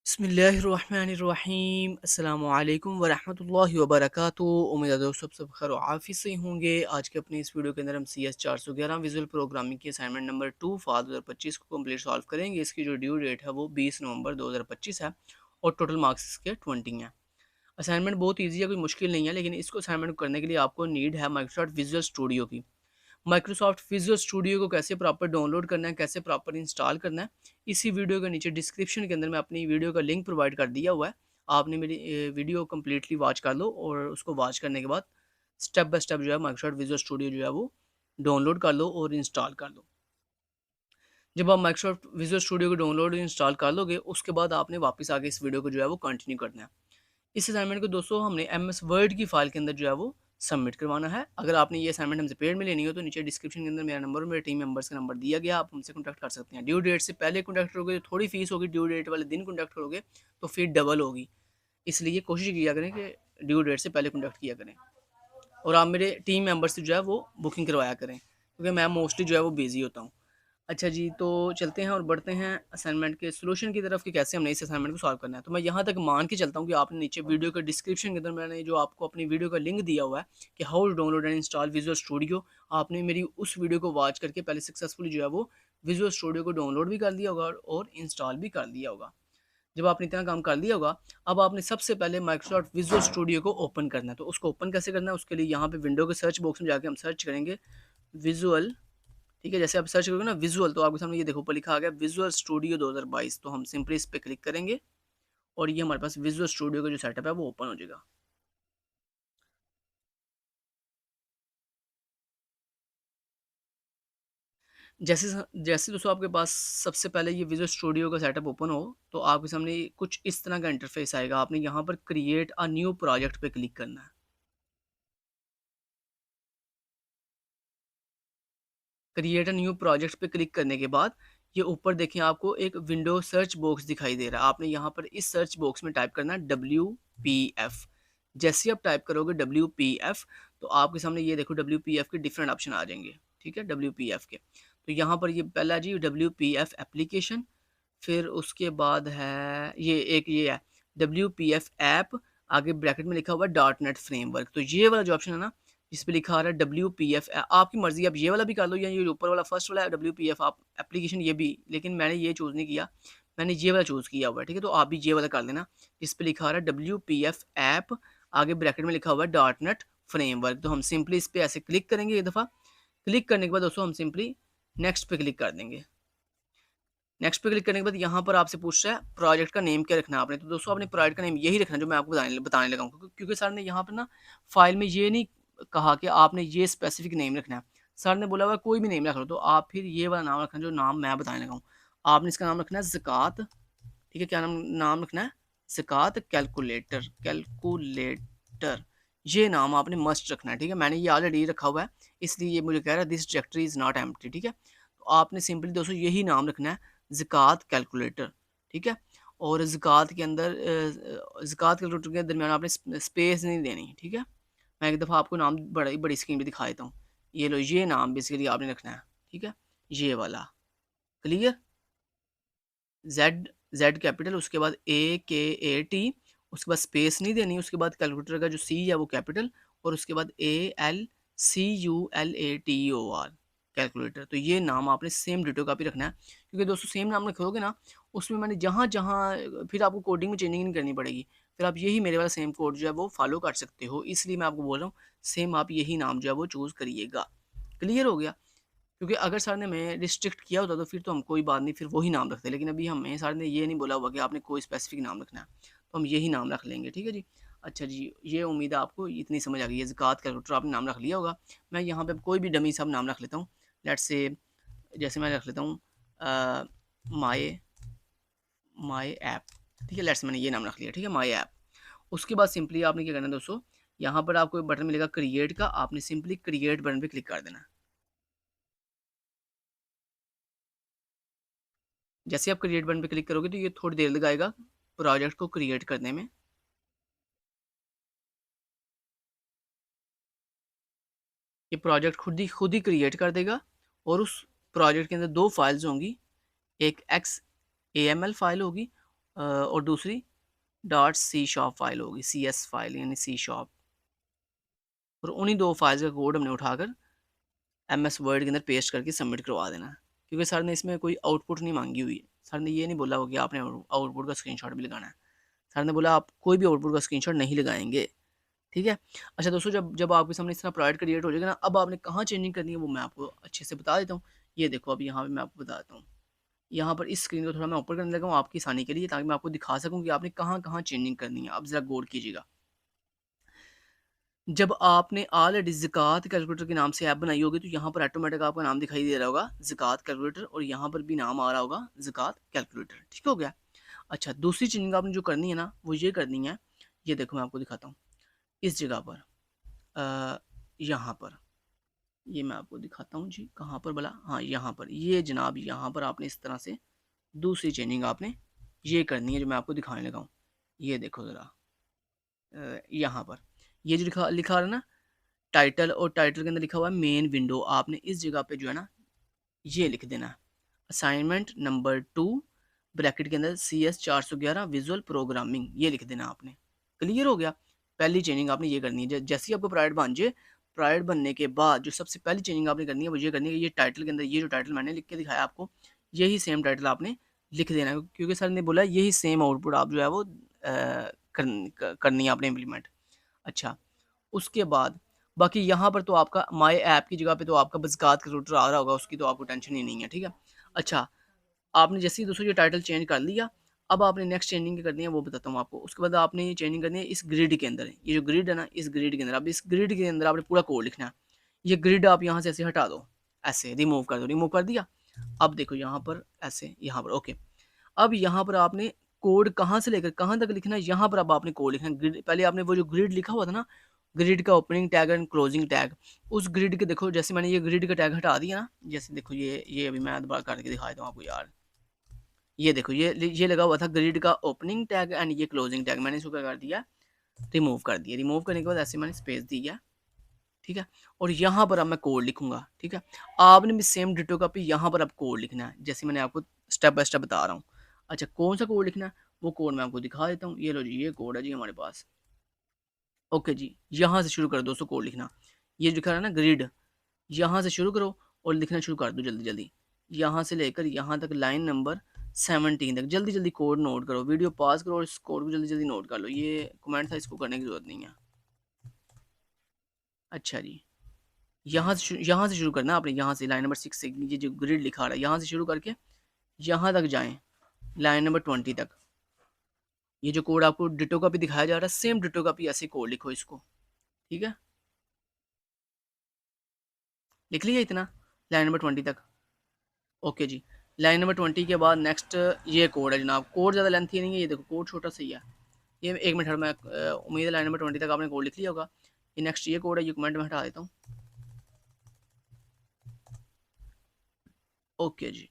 बिस्मिल्लाहिर्रहमानिर्रहीम अस्सलामुअलैकुम वरहमतुल्लाहि वबरकातुहू। उम्मीद है दोस्तों सब खैर आफिस से होंगे। आज के अपने इस वीडियो के अंदर हम CS 411 विजुअल प्रोग्रामिंग की असाइनमेंट नंबर 2 फाल 2025 को कंप्लीट सॉल्व करेंगे। इसकी जो ड्यू डेट है वो 20 नवंबर 2025 है और टोटल मार्क्स इसके 20 हैं। असाइनमेंट बहुत ईजी है, कोई मुश्किल नहीं है, लेकिन इसको असाइनमेंट करने के लिए आपको नीड है माइक्रोसॉफ्ट विजुअल स्टूडियो की। माइक्रोसॉफ्ट विजुअल स्टूडियो को कैसे प्रॉपर डाउनलोड करना है, कैसे प्रॉपर इंस्टॉल करना है, इसी वीडियो के नीचे डिस्क्रिप्शन के अंदर मैं अपनी वीडियो का लिंक प्रोवाइड कर दिया हुआ है। आपने मेरी वीडियो कम्प्लीटली वॉच कर लो और उसको वॉच करने के बाद स्टेप बाय स्टेप जो है माइक्रोसॉफ्ट विजुअल स्टूडियो जो है वो डाउनलोड कर लो और इंस्टॉल कर लो। जब आप माइक्रोसॉफ्ट विजुअल स्टूडियो को डाउनलोड और इंस्टॉल कर लोगे, उसके बाद आपने वापस आके इस वीडियो को जो है वो कंटिन्यू करना है। इस असाइनमेंट को दोस्तों हमने MS वर्ड की फाइल के अंदर जो है वो सबमिट करवाना है। अगर आपने ये असाइनमेंट हमसे पेड में लेनी हो तो नीचे डिस्क्रिप्शन के अंदर मेरा नंबर और मेरे टीम मेंबर्स का नंबर दिया गया, आप हमसे कॉन्टैक्ट कर सकते हैं। ड्यू डेट से पहले कॉन्टैक्ट करोगे तो थोड़ी फीस होगी, ड्यू डेट वाले दिन कॉन्टैक्ट करोगे तो फीस डबल होगी। इसलिए कोशिश किया करें कि ड्यू डेट से पहले कॉन्टैक्ट किया करें और आप मेरे टीम मेंबर्स से जो है वो बुकिंग करवाया करें, क्योंकि मैं मोस्टली जो है वो बिजी होता हूँ। अच्छा जी, तो चलते हैं और बढ़ते हैं असाइनमेंट के सॉल्यूशन की तरफ कि कैसे हमने इस असाइनमेंट को सॉल्व करना है। तो मैं यहाँ तक मान के चलता हूँ कि आपने नीचे वीडियो के डिस्क्रिप्शन के अंदर मैंने जो आपको अपनी वीडियो का लिंक दिया हुआ है कि how to download and install visual studio, आपने मेरी उस वीडियो को वॉच करके पहले सक्सेसफुली जो है वो विजुअल स्टूडियो को डाउनलोड भी कर लिया होगा और इंस्टॉल भी कर लिया होगा। जब आपने इतना काम कर लिया होगा, अब आपने सबसे पहले माइक्रोसॉफ्ट विजुअल स्टूडियो को ओपन करना है। तो उसको ओपन कैसे करना है, उसके लिए यहाँ पे विंडो के सर्च बॉक्स में जाके हम सर्च करेंगे विजुअल। ठीक है, जैसे आप सर्च करोगे ना विजुअल, तो आपके सामने ये देखो ऊपर लिखा आ गया विजुअल स्टूडियो 2022। तो हम सिंपली इस पे क्लिक करेंगे और ये हमारे पास विजुअल स्टूडियो का जो सेटअप है वो ओपन हो जाएगा। जैसे जैसे दोस्तों आपके पास सबसे पहले ये विजुअल स्टूडियो का सेटअप ओपन हो, तो आपके सामने कुछ इस तरह का इंटरफेस आएगा। आपने यहाँ पर क्रिएट अ न्यू प्रोजेक्ट पे क्लिक करना है। क्रिएट अ न्यू प्रोजेक्ट पे क्लिक करने के बाद ये ऊपर देखें आपको एक विंडो सर्च बॉक्स दिखाई दे रहा है। आपने यहाँ पर इस सर्च बॉक्स में टाइप करना है WPF। जैसे ही आप टाइप करोगे WPF, तो आपके सामने ये देखो WPF के डिफरेंट ऑप्शन आ जाएंगे। ठीक है, WPF के तो यहाँ पर ये पहला जी WPF एप्लीकेशन, फिर उसके बाद है ये है WPF ऐप, आगे ब्रैकेट में लिखा हुआ है .NET फ्रेमवर्क। तो ये वाला जो ऑप्शन है ना, इस पे लिखा आ रहा है WPF, आपकी मर्जी, आप ये वाला भी कर लो या ये ऊपर वाला फर्स्ट वाला है WPF आप एप्लीकेशन ये भी, लेकिन मैंने ये चूज़ नहीं किया, मैंने ये वाला चूज़ किया हुआ है। ठीक है, तो आप भी ये वाला कर लेना। इस पे लिखा आ रहा है WPF ऐप, आगे ब्रैकेट में लिखा हुआ है .NET फ्रेमवर्क। तो हम सिंपली इस पे ऐसे क्लिक करेंगे एक दफ़ा। क्लिक करने के बाद दोस्तों हम सिंपली नेक्स्ट पे क्लिक कर देंगे। नेक्स्ट पे क्लिक करने के बाद यहाँ पर आपसे पूछ रहा है प्रोजेक्ट का नेम क्या रखना है आपने। तो दोस्तों आपने प्रोजेक्ट का नेम यही रखना है जो मैं आपको बताने बताने लगा हूँ, क्योंकि सर ने यहाँ पर ना फाइल में ये नहीं कहा कि आपने ये स्पेसिफिक नेम रखना है। सर ने बोला हुआ है कोई भी नेम रख लो, तो आप फिर ये वाला नाम रखना जो नाम मैं बताने लगा हूँ। आपने इसका नाम रखना है ज़कात। ठीक है, क्या नाम नाम रखना है, ज़कात कैलकुलेटर। कैलकुलेटर ये नाम आपने मस्ट रखना है। ठीक है, मैंने ये ऑलरेडी रखा हुआ है, इसलिए ये मुझे कह रहा है this directory is not empty. ठीक है, तो आपने सिंपली दोस्तों यही नाम रखना है, ज़कात कैलकुलेटर। ठीक है, और ज़कात के अंदर ज़कात कैलकुलेटर के दरमियान आपने स्पेस नहीं देनी। ठीक है, मैं एक दफ़ा आपको नाम बड़ी बड़ी स्क्रीन पे दिखा देता हूँ। ये लो, ये नाम बेसिकली आपने रखना है। ठीक है, ये वाला क्लियर। जेड जेड कैपिटल, उसके बाद AKAT, उसके बाद स्पेस नहीं देनी, उसके बाद कैलकुलेटर का जो C है वो कैपिटल, और उसके बाद ALCULATOR कैलकुलेटर। तो ये नाम आपने सेम डिटो कॉपी रखना है, क्योंकि दोस्तों सेम नाम रखोगे ना, उसमें मैंने जहाँ जहाँ फिर आपको कोडिंग में चेंजिंग नहीं करनी पड़ेगी। फिर आप यही मेरे वाला सेम कोड जो है वो फॉलो कर सकते हो, इसलिए मैं आपको बोल रहा हूँ सेम आप यही नाम जो है वो चूज़ करिएगा। क्लियर हो गया, क्योंकि अगर सर ने हमें रिस्ट्रिक्ट किया होता तो फिर तो हम कोई बात नहीं, फिर वही नाम रखते, लेकिन अभी हमें सर ने ये नहीं बोला हुआ कि आपने कोई स्पेसिफिक नाम रखना है, तो हम यही नाम रख लेंगे। ठीक है जी। अच्छा जी, ये उम्मीद है आपको इतनी समझ आ गई है। ज़कात कैलकुलेटर आपने नाम रख लिया होगा। मैं यहाँ पे कोई भी डमी सा नाम रख लेता हूँ। लेट्स से जैसे मैं रख लेता हूँ माई माई ऐप। ठीक है, लेट्स मैंने ये नाम रख लिया। ठीक है, माई ऐप। उसके बाद सिंपली आपने क्या करना है दोस्तों, यहाँ पर आपको एक बटन मिलेगा क्रिएट का, आपने सिंपली क्रिएट बटन पर क्लिक कर देना है। जैसे आप क्रिएट बटन पे क्लिक करोगे तो ये थोड़ी देर लगाएगा प्रोजेक्ट को क्रिएट करने में। ये प्रोजेक्ट खुद ही क्रिएट कर देगा और उस प्रोजेक्ट के अंदर दो फाइल्स होंगी, एक XAML फाइल होगी और दूसरी डॉट सी शॉप फाइल होगी, सी एस फाइल यानी सी शॉप। और उन्हीं दो फाइल्स का कोड हमने उठाकर एम एस वर्ड के अंदर पेस्ट करके सबमिट करवा देना है, क्योंकि सर ने इसमें कोई आउटपुट नहीं मांगी हुई है। सर ने ये नहीं बोला हो कि आपने आउटपुट का स्क्रीनशॉट भी लगाना है। सर ने बोला आप कोई भी आउटपुट का स्क्रीनशॉट नहीं लगाएंगे। ठीक है। अच्छा दोस्तों, जब जब आपके सामने इस तरह प्रोवाइड क्रिएट हो जाएगा ना, अब आपने कहाँ चेंजिंग करनी है वो मैं आपको अच्छे से बता देता हूँ। ये देखो, अभी यहाँ पे मैं आपको बता देता हूँ। यहाँ पर इस स्क्रीन को थोड़ा मैं ऊपर करने लगा हूँ आपकी आसानी के लिए, ताकि मैं आपको दिखा सकूँ कि आपने कहाँ कहाँ चेंजिंग करनी है। आप ज़रा गौर कीजिएगा। जब आपने ऑलरेडी ज़कात कैलकुलेटर के नाम से ऐप बनाई होगी, तो यहाँ पर ऑटोमेटिक आपका नाम दिखाई दे रहा होगा ज़कात कैलकुलेटर, और यहाँ पर भी नाम आ रहा होगा ज़कात कैलकुलेटर। ठीक हो गया। अच्छा, दूसरी चेंजिंग आपने जो करनी है ना, वो ये करनी है। ये देखो मैं आपको दिखाता हूँ इस जगह पर, यहाँ पर, ये मैं आपको दिखाता हूँ जी, कहाँ पर भला, हाँ यहाँ पर, ये जनाब यहाँ पर आपने इस तरह से दूसरी चेंजिंग आपने ये करनी है जो मैं आपको दिखाने लगा हूँ। ये देखो ज़रा, यहाँ पर ये जो लिखा लिखा है ना टाइटल, और टाइटल के अंदर लिखा हुआ है मेन विंडो, आपने इस जगह पे जो है ना ये लिख देना है, असाइनमेंट नंबर 2 ब्रैकेट के अंदर CS411 विजुअल प्रोग्रामिंग, ये लिख देना आपने। क्लियर हो गया। पहली चेंजिंग आपने ये करनी है। जैसे ही आपको प्राइवेट बन जाए, प्राइवेट बनने के बाद जो सबसे पहली चेंजिंग आपने करनी है वो ये करनी है, ये टाइटल के अंदर ये जो टाइटल मैंने लिख के दिखाया आपको, यही सेम टाइटल आपने लिख देना है, क्योंकि सर ने बोला यही सेम आउटपुट आप जो है वो करनी है आपने इम्प्लीमेंट। अच्छा, उसके बाद बाकी यहाँ पर तो आपका माय ऐप की जगह पे तो आपका बस गात का रूटर आ रहा होगा, उसकी तो आपको टेंशन ही नहीं है। ठीक है। अच्छा, आपने जैसे ही दोस्तों ये टाइटल चेंज कर लिया, अब आपने नेक्स्ट चेंजिंग क्या करनी है वो बताता हूँ आपको। उसके बाद आपने ये चेंजिंग करनी है इस ग्रिड के अंदर, ये जो ग्रिड है ना, इस ग्रिड के अंदर, अब इस ग्रिड के अंदर आपने पूरा कोड लिखना है। ये ग्रिड आप यहाँ से ऐसे हटा दो, ऐसे रिमूव कर दो, रिमूव कर दिया। अब देखो यहाँ पर ऐसे, यहाँ पर ओके। अब यहाँ पर आपने कोड कहाँ से लेकर कहाँ तक लिखना है, यहाँ पर अब आपने कोड लिखना है। पहले आपने वो जो ग्रिड लिखा हुआ था ना, ग्रिड का opening tag and closing tag, उस ग्रिड के देखो, जैसे मैंने ये ग्रिड का टैग हटा दिया ना, जैसे देखो ये अभी मैं दोबारा करके दिखा देता हूँ आपको यार। ये देखो, ये लगा हुआ था ग्रिड का ओपनिंग टैग एंड ये क्लोजिंग टैग, मैंने इसको क्या कर दिया, रिमूव कर दिया। रिमूव करने के बाद ऐसे मैंने स्पेस दिया। ठीक है। और यहाँ पर अब मैं कोड लिखूंगा। ठीक है। आपने भी सेम डिटो कॉपी यहाँ पर अब कोड लिखना है, जैसे मैंने आपको स्टेप बाय स्टेप बता रहा हूँ। अच्छा, कौन सा कोड लिखना है वो कोड मैं आपको दिखा देता हूँ। ये लो जी, ये कोड है जी हमारे पास। ओके जी, यहाँ से शुरू करो दोस्तों कोड लिखना। ये जो लिखा है ना ग्रिड, यहाँ से शुरू करो और लिखना शुरू कर दो जल्दी जल्दी, यहाँ से लेकर यहाँ तक लाइन नंबर 17 तक जल्दी जल्दी कोड नोट करो। वीडियो पॉज करो और इस कोड को जल्दी जल्दी नोट कर लो। ये कमेंट था, इसको करने की जरूरत नहीं है। अच्छा जी, यहाँ से शुरू करना आपने, यहाँ से लाइन नंबर 6 से, ये जो ग्रिड लिखा रहा है यहाँ से शुरू करके यहाँ तक जाएं, लाइन नंबर 20 तक। ये जो कोड आपको डिटो का भी दिखाया जा रहा है, सेम डिटो का भी ऐसे कोड लिखो इसको। ठीक है, लिख लिया इतना, लाइन नंबर 20 तक। ओके जी, लाइन नंबर 20 के बाद नेक्स्ट ये कोड है जनाब। कोड ज़्यादा लेंथी नहीं है, ये देखो कोड छोटा सा ही है। ये एक मिनट, मैं उम्मीद है लाइन नंबर 20 तक आपने कोड लिख लिया होगा। ये नेक्स्ट ये कोड है, ये कमेंट में हटा देता हूँ। ओके जी,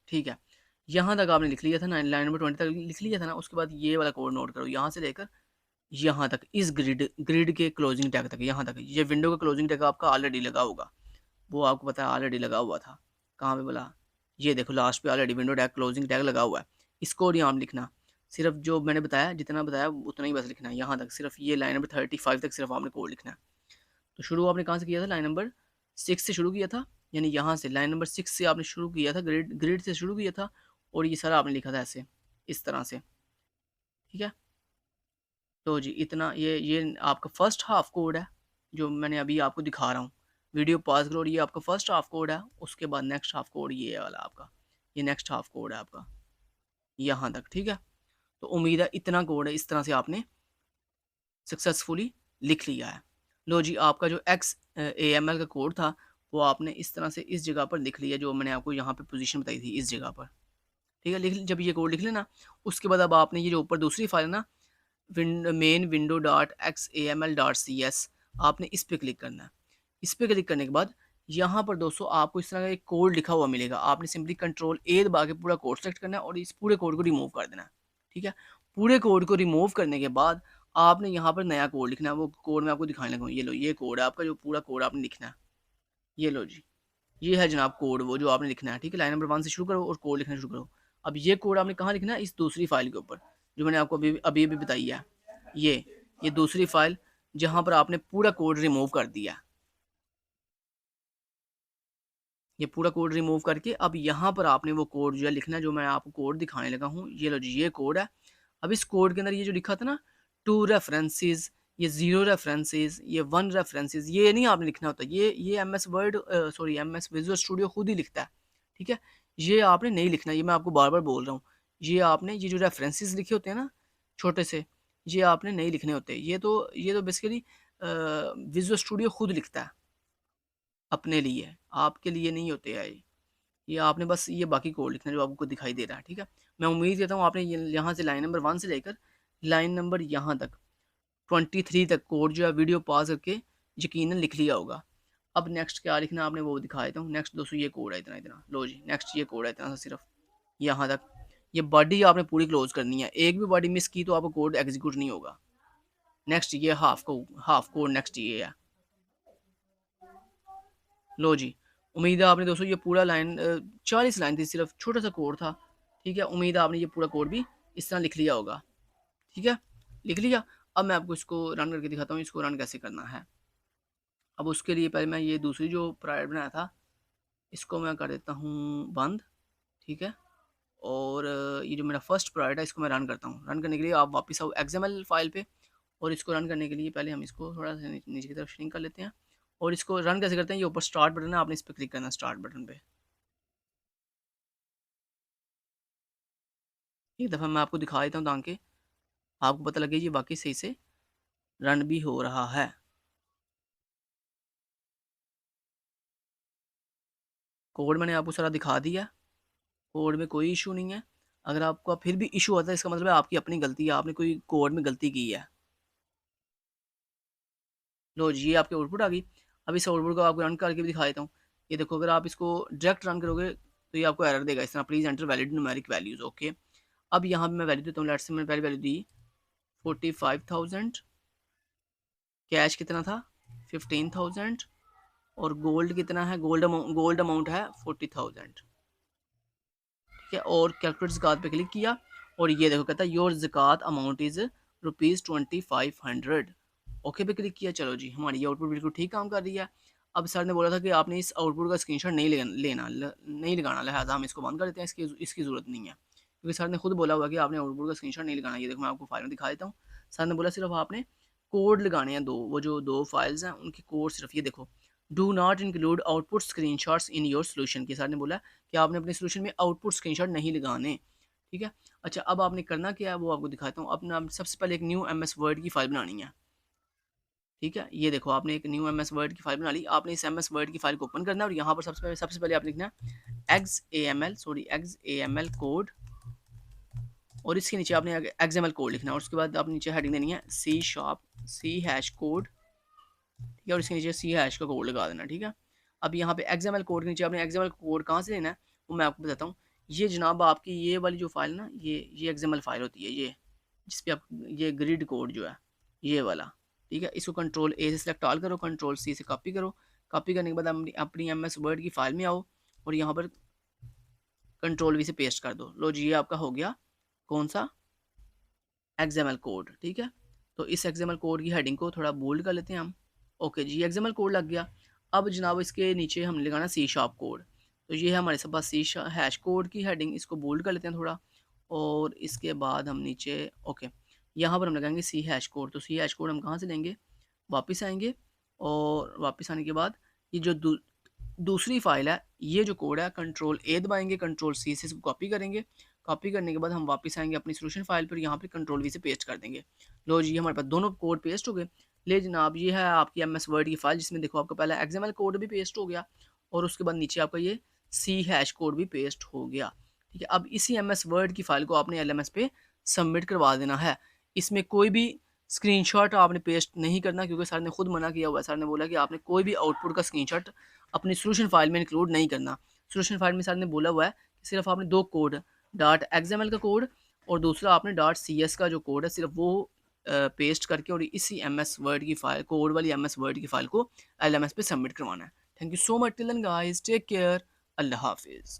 ठीक है। यहाँ तक आपने लिख लिया था ना, लाइन नंबर 20 तक लिख लिया था ना। उसके बाद ये वाला कोड नोट करो, यहाँ से लेकर यहाँ तक, इस ग्रिड ग्रिड के क्लोजिंग टैग तक, यहाँ तक। ये विंडो का क्लोजिंग टैग आपका ऑलरेडी लगा होगा, वो आपको पता है ऑलरेडी लगा हुआ था। कहाँ पे बोला, ये देखो लास्ट पे already window tag closing tag लगा हुआ है। इसको नहीं आप लिखना, सिर्फ जो मैंने बताया जितना बताया उतना ही बस लिखना है। यहाँ तक सिर्फ ये लाइन नंबर 35 तक सिर्फ आपने कोड लिखना है। तो शुरू आपने कहाँ से किया था, लाइन नंबर 6 से शुरू किया था, यानी यहाँ से लाइन नंबर 6 से आपने शुरू किया था, ग्रिड ग्रिड से शुरू किया था, और ये सारा आपने लिखा था ऐसे, इस तरह से। ठीक है। तो जी इतना, ये आपका फर्स्ट हाफ कोड है जो मैंने अभी आपको दिखा रहा हूँ। वीडियो पॉज करो, ये आपका फर्स्ट हाफ कोड है। उसके बाद नेक्स्ट हाफ कोड ये वाला आपका, ये नेक्स्ट हाफ कोड है आपका यहाँ तक। ठीक है। तो उम्मीद है इतना कोड है, इस तरह से आपने सक्सेसफुली लिख लिया है। लो जी, आपका जो XAML का कोड था वो आपने इस तरह से इस जगह पर लिख लिया, जो मैंने आपको यहाँ पे पोजीशन बताई थी इस जगह पर। ठीक है, लिख जब ये कोड लिख लेना, उसके बाद अब आपने ये जो ऊपर दूसरी फाइल है ना, मेन विंडो डॉट XAML.cs, आपने इस पर क्लिक करना है। इस पर क्लिक करने के बाद यहाँ पर दोस्तों आपको इस तरह का एक कोड लिखा हुआ मिलेगा। आपने सिंपली Ctrl+A दबा के पूरा कोड सेलेक्ट करना है और इस पूरे कोड को रिमूव कर देना है। ठीक है। पूरे कोड को रिमूव करने के बाद आपने यहाँ पर नया कोड लिखना है। वो कोड मैं आपको दिखाने लगा हूँ। ये लो, ये कोड है आपका, जो पूरा कोड आपने लिखना है। ये लो जी, ये है जनाब कोड वो जो आपने लिखना है, ठीक है। लाइन नंबर 1 से शुरू करो और कोड लिखना शुरू करो। अब ये कोड आपने कहाँ लिखना है, इस दूसरी फाइल के ऊपर जो मैंने आपको अभी बताई है। ये दूसरी फाइल जहाँ पर आपने पूरा कोड रिमूव कर दिया। ये पूरा कोड रिमूव करके अब यहाँ पर आपने वो कोड जो है लिखना है, जो मैं आपको कोड दिखाने लगा हूँ। ये लो जी, ये कोड है। अब इस कोड के अंदर ये जो लिखा था ना, 2 रेफरेंसेस, ये 0 रेफरेंसेस, ये 1 रेफरेंसेस, ये नहीं आपने लिखना होता। ये M S word sorry M S visual studio खुद ही लिखता है, ठीक है। ये आपने नहीं लिखना, ये मैं आपको बार बार बोल रहा हूँ। ये आपने ये जो रेफरेंसेस लिखे होते हैं ना छोटे से, ये आपने नहीं लिखने होते। ये तो बेसिकली विजुअल स्टूडियो खुद लिखता है अपने लिए, आपके लिए नहीं होते हैं ये आपने बस ये बाकी कोड लिखना है जो आपको दिखाई दे रहा है, ठीक है। मैं उम्मीद करता हूँ आपने यहाँ से लाइन नंबर 1 से लेकर लाइन नंबर यहाँ तक 23 तक कोड जो है वीडियो पॉज करके यकीनन लिख लिया होगा। अब नेक्स्ट क्या लिखना आपने वो दिखा देता हूँ। नेक्स्ट दोस्तों ये कोड है इतना इतना, लो जी नेक्स्ट ये कोड है इतना सा सिर्फ यहाँ तक। ये बॉडी आपने पूरी क्लोज करनी है, एक भी बॉडी मिस की तो आपका कोड एग्जीक्यूट नहीं होगा। नेक्स्ट ये हाफ कोड नेक्स्ट ये है, लो जी। उम्मीद है आपने दोस्तों ये पूरा लाइन 40 लाइन थी सिर्फ, छोटा सा कोड था, ठीक है। उम्मीद है आपने ये पूरा कोड भी इस तरह लिख लिया होगा, ठीक है। लिख लिया। अब मैं आपको इसको रन करके दिखाता हूँ, इसको रन कैसे करना है। अब उसके लिए पहले मैं ये दूसरी जो प्रोजेक्ट बनाया था इसको मैं कर देता हूँ बंद, ठीक है। और ये जो मेरा फर्स्ट प्रोजेक्ट है इसको मैं रन करता हूँ। रन करने के लिए आप वापस आओ एक्सएमएल फाइल पे, और इसको रन करने के लिए पहले हम इसको थोड़ा सा नीचे की तरफ श्रिंक कर लेते हैं। और इसको रन कैसे करते हैं, ये ऊपर स्टार्ट बटन है, आपने इस पर क्लिक करना है, स्टार्ट बटन पे। एक दफ़ा मैं आपको दिखा देता हूँ ताकि आपको पता लगे ये वाकई सही से रन भी हो रहा है। कोड मैंने आपको सारा दिखा दिया, कोड में कोई इशू नहीं है। अगर आपको फिर भी इशू आता है इसका मतलब है आपकी अपनी गलती है, आपने कोई कोड में गलती की है। लो जी, ये आपकी आउटपुट आ गई। अब इस आउटपुट को आपको रन करके भी दिखा देता हूँ। ये देखो, अगर आप इसको डायरेक्ट रन करोगे तो ये आपको एरर देगा इस तरह, please enter valid numeric values. Okay, अब यहाँ पे मैं वैल्यू देता हूँ। लेट्स से मैंने पहले वैल्यू दी 45,000, कैश कितना था 15,000, और गोल्ड कितना है, गोल्ड अमाउंट है 40,000, ठीक है। और कैलकुलेट ज़कात पे क्लिक किया और ये देखो कहता है योर ज़कात अमाउंट इज़ ₹2500। ओके पे क्लिक किया। चलो जी, हमारी ये आउटपुट बिल्कुल ठीक काम कर रही है। अब सर ने बोला था कि आपने इस आउटपुट का स्क्रीनशॉट नहीं लगाना, लिहाजा हम इसको बंद कर देते हैं, इसकी ज़रूरत नहीं है, क्योंकि सर ने खुद बोला हुआ कि आपने आउटपुट का स्क्रीनशॉट नहीं लगाना। ये देखो मैं आपको फाइल में दिखा देता हूँ। सर ने बोला सिर्फ आपने कोड लगाने हैं दो, वो जो दो फाइल्स हैं उनके कोड सिर्फ, ये देखो, do not include output screenshots in your solution की सर ने बोला कि आपने अपने सोल्यूशन में आउटपुट स्क्रीनशॉट नहीं लगाने, ठीक है। अच्छा, अब आपने करना क्या है वो आपको दिखाता हूँ। अपना सबसे पहले एक न्यू एम एस वर्ड की फाइल बनानी है, ठीक है। ये देखो आपने एक न्यू एम एस वर्ड की फाइल बना ली। आपने इस एम एस वर्ड की फाइल को ओपन करना है और यहाँ पर सबसे पहले आपने लिखना है X A M L code, और इसके नीचे आपने एक्सएमएल कोड लिखना है, और उसके बाद आपने नीचे हेडिंग देनी है सी हैश कोड, ठीक है। और इसके नीचे सी हैश का कोड लगा देना, ठीक है। अब यहाँ पे एक्सएमएल कोड के नीचे आपने एक्सएमएल कोड कहाँ से लेना है वो मैं आपको बताता हूँ। ये जनाब आपकी ये वाली जो फाइल ना, ये एक्सएमएल फाइल होती है, ये जिस पे आप ये ग्रिड कोड जो है ये वाला, ठीक है। इसको कंट्रोल ए से सिलेक्ट ऑल करो, कंट्रोल सी से कॉपी करो। कॉपी करने के बाद अपनी एम एस वर्ड की फाइल में आओ और यहाँ पर कंट्रोल वी से पेस्ट कर दो। लो जी, ये आपका हो गया कौन सा, एक्सएमएल कोड, ठीक है। तो इस एक्सएमएल कोड की हेडिंग को थोड़ा बोल्ड कर लेते हैं हम। ओके जी, एक्सएमएल कोड लग गया। अब जनाब इसके नीचे हम लगाना सी शार्प कोड, तो ये है हमारे पास सी हैश कोड की हेडिंग, इसको बोल्ड कर लेते हैं थोड़ा। और इसके बाद हम नीचे ओके यहाँ पर हम लगाएंगे सी हैश कोड। तो सी हैश कोड हम कहाँ से लेंगे, वापस आएंगे, और वापस आने के बाद ये जो दूसरी फाइल है, ये जो कोड है, कंट्रोल ए दबाएंगे, कंट्रोल सी से इसको कॉपी करेंगे। कॉपी करने के बाद हम वापस आएंगे अपनी सोल्यूशन फाइल पर, यहाँ पे कंट्रोल वी से पेस्ट कर देंगे। लो जी, हमारे पास दोनों कोड पेस्ट हो गए। ले जनाब, ये है आपकी एम एस वर्ड की फाइल, जिसमें देखो आपका पहला एक्सएमएल कोड भी पेस्ट हो गया और उसके बाद नीचे आपका ये सी हैश कोड भी पेस्ट हो गया, ठीक है। अब इसी एम एस वर्ड की फाइल को आपने LMS पे सबमिट करवा देना है। इसमें कोई भी स्क्रीनशॉट आपने पेस्ट नहीं करना, क्योंकि सर ने खुद मना किया हुआ है। सर ने बोला कि आपने कोई भी आउटपुट का स्क्रीनशॉट अपनी सोल्यूशन फाइल में इंक्लूड नहीं करना। सोल्यूशन फाइल में सर ने बोला हुआ है कि सिर्फ आपने दो कोड, डॉट XML का कोड और दूसरा आपने डॉट CS का जो कोड है, सिर्फ वो पेस्ट करके और इसी MS वर्ड की फाइल, कोड वाली MS वर्ड की फाइल को LMS पे सबमिट करवाना है, thank you so much, till then guys, take care, अल्लाह हाफिज़।